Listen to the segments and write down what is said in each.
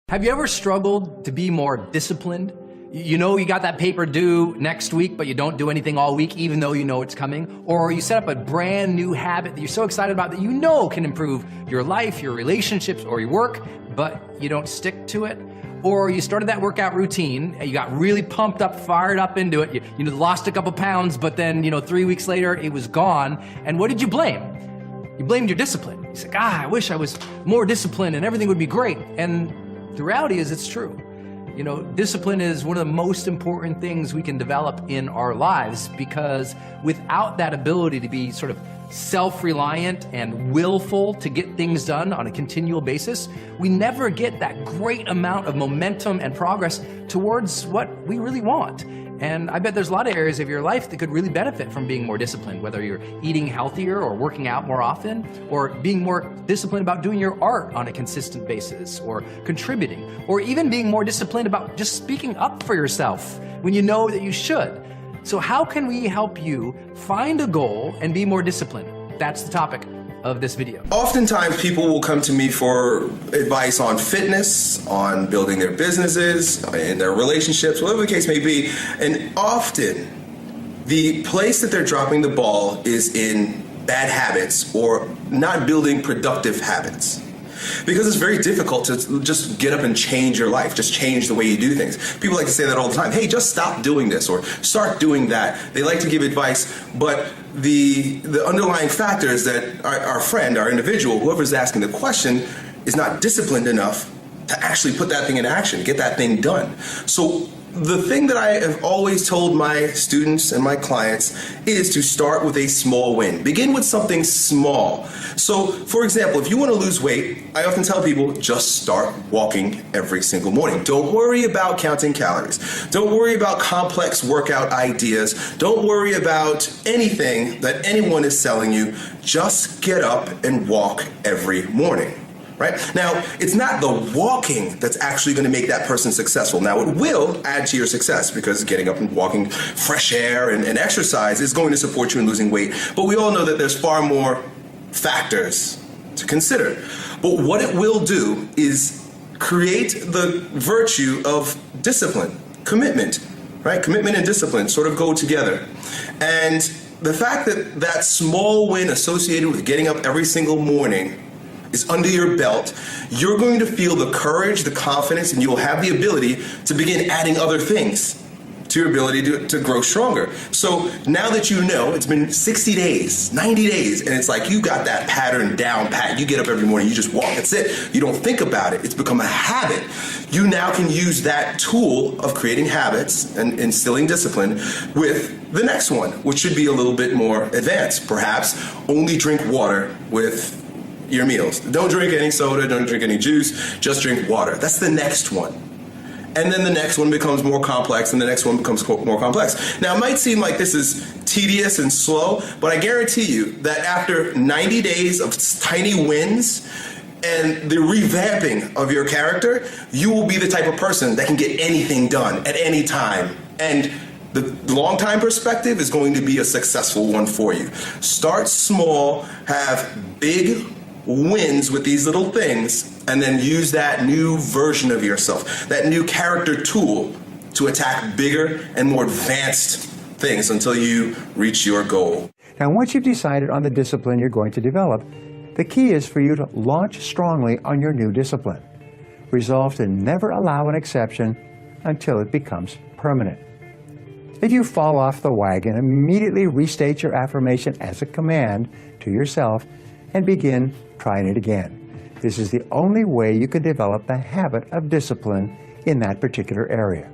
Have you ever struggled to be more disciplined? You know you got that paper due next week, but you don't do anything all week, even though you know it's coming. Or you set up a brand new habit that you're so excited about that you know can improve your life, your relationships, or your work, but you don't stick to it. Or you started that workout routine, and you got really pumped up, fired up into it. You lost a couple pounds, but then 3 weeks later, it was gone. And what did you blame? You blamed your discipline. You said, I wish I was more disciplined and everything would be great. And the reality is it's true. Discipline is one of the most important things we can develop in our lives, because without that ability to be sort of self-reliant and willful to get things done on a continual basis, we never get that great amount of momentum and progress towards what we really want. And I bet there's a lot of areas of your life that could really benefit from being more disciplined, whether you're eating healthier or working out more often, or being more disciplined about doing your art on a consistent basis, or contributing, or even being more disciplined about just speaking up for yourself when you know that you should. So how can we help you find a goal and be more disciplined? That's the topic of this video. Oftentimes people will come to me for advice on fitness, on building their businesses, in their relationships, whatever the case may be. And often the place that they're dropping the ball is in bad habits or not building productive habits. Because it's very difficult to just get up and change your life, just change the way you do things. People like to say that all the time. Hey, just stop doing this or start doing that. They like to give advice, but the underlying factor is that our friend, our individual, whoever's asking the question, is not disciplined enough to actually put that thing in action, get that thing done. So the thing that I have always told my students and my clients is to start with a small win. Begin with something small. So, for example, if you want to lose weight, I often tell people just start walking every single morning. Don't worry about counting calories. Don't worry about complex workout ideas. Don't worry about anything that anyone is selling you. Just get up and walk every morning. Right? Now, it's not the walking that's actually going to make that person successful. Now, it will add to your success because getting up and walking, fresh air and exercise is going to support you in losing weight. But we all know that there's far more factors to consider. But what it will do is create the virtue of discipline, commitment, right? Commitment and discipline sort of go together. And the fact that that small win associated with getting up every single morning is under your belt, you're going to feel the courage, the confidence, and you'll have the ability to begin adding other things to your ability to grow stronger. So now that you know, it's been 60 days, 90 days, and it's like you got that pattern down pat. You get up every morning, you just walk, that's it. You don't think about it. It's become a habit. You now can use that tool of creating habits and instilling discipline with the next one, which should be a little bit more advanced. Perhaps only drink water with your meals. Don't drink any soda, don't drink any juice, just drink water. That's the next one. And then the next one becomes more complex, and the next one becomes more complex. Now, it might seem like this is tedious and slow, but I guarantee you that after 90 days of tiny wins and the revamping of your character, you will be the type of person that can get anything done at any time. And the long-time perspective is going to be a successful one for you. Start small, have big wins with these little things, and then use that new version of yourself, that new character tool to attack bigger and more advanced things until you reach your goal. Now, once you've decided on the discipline you're going to develop, the key is for you to launch strongly on your new discipline. Resolve to never allow an exception until it becomes permanent. If you fall off the wagon, immediately restate your affirmation as a command to yourself and begin trying it again. This is the only way you can develop the habit of discipline in that particular area.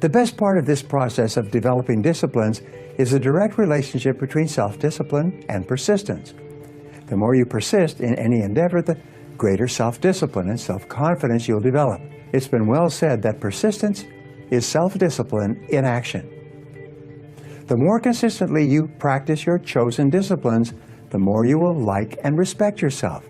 The best part of this process of developing disciplines is the direct relationship between self-discipline and persistence. The more you persist in any endeavor, the greater self-discipline and self-confidence you'll develop. It's been well said that persistence is self-discipline in action. The more consistently you practice your chosen disciplines, the more you will like and respect yourself.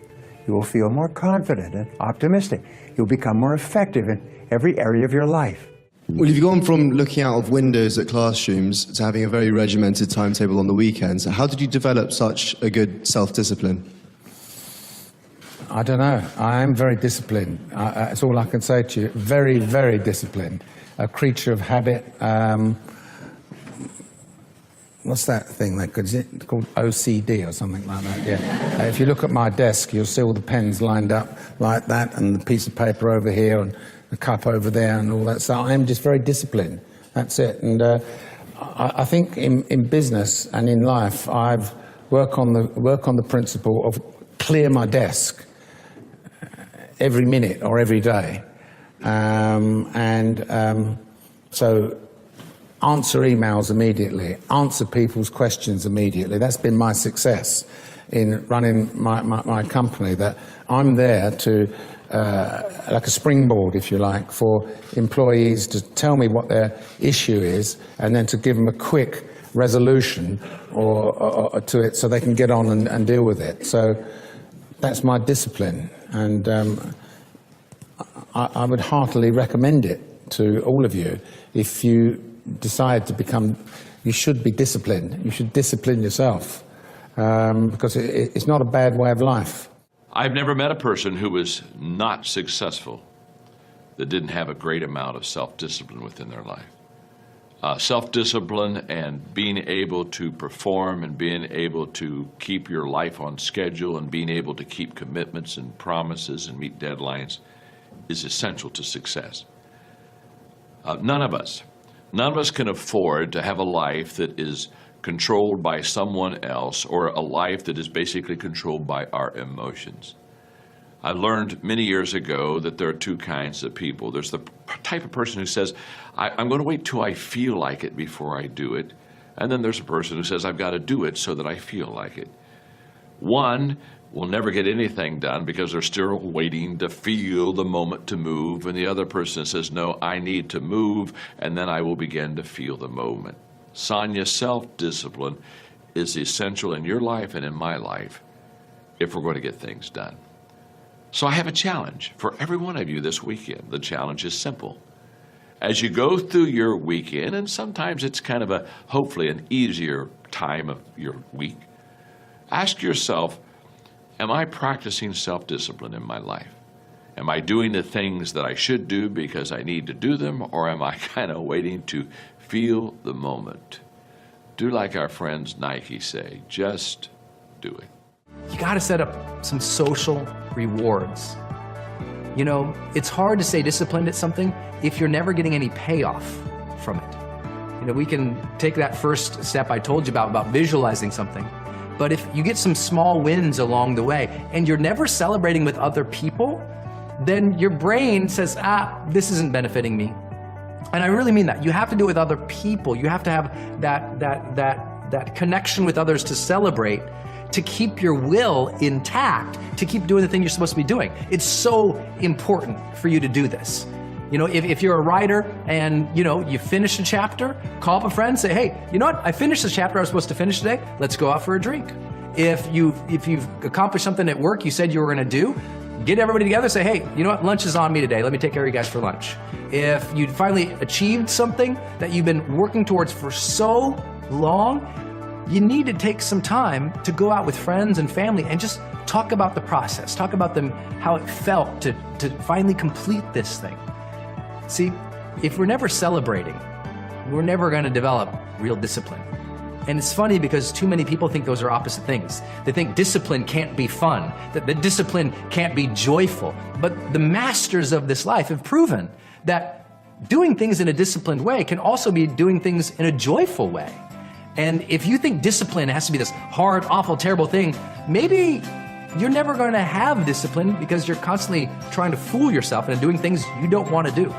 You will feel more confident and optimistic. You'll become more effective in every area of your life. Well, you've gone from looking out of windows at classrooms to having a very regimented timetable on the weekends. How did you develop such a good self-discipline? I don't know. I am very disciplined. That's all I can say to you. Very, very disciplined. A creature of habit. What's that thing? Is it called OCD or something like that? Yeah. If you look at my desk, you'll see all the pens lined up like that, and the piece of paper over here, and the cup over there, and all that. So I am just very disciplined. That's it. And I think in business and in life, I've work on the principle of clear my desk every minute or every day, so answer emails immediately, answer people's questions immediately. That's been my success in running my company, that I'm there to, like a springboard, if you like, for employees to tell me what their issue is and then to give them a quick resolution or to it so they can get on and deal with it. So that's my discipline, and I would heartily recommend it to all of you. If you decide to become, you should be disciplined. You should discipline yourself, because it's not a bad way of life. I've never met a person who was not successful that didn't have a great amount of self-discipline within their life. Self-discipline and being able to perform and being able to keep your life on schedule and being able to keep commitments and promises and meet deadlines is essential to success. None of us can afford to have a life that is controlled by someone else, or a life that is basically controlled by our emotions. I learned many years ago that there are two kinds of people. There's the type of person who says, I'm going to wait till I feel like it before I do it. And then there's a person who says, I've got to do it so that I feel like it. One will never get anything done because they're still waiting to feel the moment to move. And the other person says, no, I need to move, and then I will begin to feel the moment. Sonia, self-discipline is essential in your life and in my life if we're going to get things done. So I have a challenge for every one of you this weekend. The challenge is simple. As you go through your weekend, and sometimes it's kind of hopefully an easier time of your week, ask yourself, am I practicing self-discipline in my life? Am I doing the things that I should do because I need to do them, or am I kind of waiting to feel the moment? Do like our friends Nike say, just do it. You got to set up some social rewards. You know, it's hard to stay disciplined at something if you're never getting any payoff from it. You know, we can take that first step I told you about visualizing something. But if you get some small wins along the way and you're never celebrating with other people, then your brain says, this isn't benefiting me. And I really mean that. You have to do it with other people. You have to have that connection with others to celebrate, to keep your will intact, to keep doing the thing you're supposed to be doing. It's so important for you to do this. You know, if you're a writer and, you know, you finish a chapter, call up a friend, say, hey, you know what? I finished the chapter I was supposed to finish today. Let's go out for a drink. If you've accomplished something at work you said you were going to do, get everybody together, say, hey, you know what? Lunch is on me today. Let me take care of you guys for lunch. If you finally achieved something that you've been working towards for so long, you need to take some time to go out with friends and family and just talk about the process. Talk about how it felt to finally complete this thing. See, if we're never celebrating, we're never going to develop real discipline. And it's funny because too many people think those are opposite things. They think discipline can't be fun, that the discipline can't be joyful. But the masters of this life have proven that doing things in a disciplined way can also be doing things in a joyful way. And if you think discipline has to be this hard, awful, terrible thing, maybe you're never going to have discipline because you're constantly trying to fool yourself into doing things you don't want to do.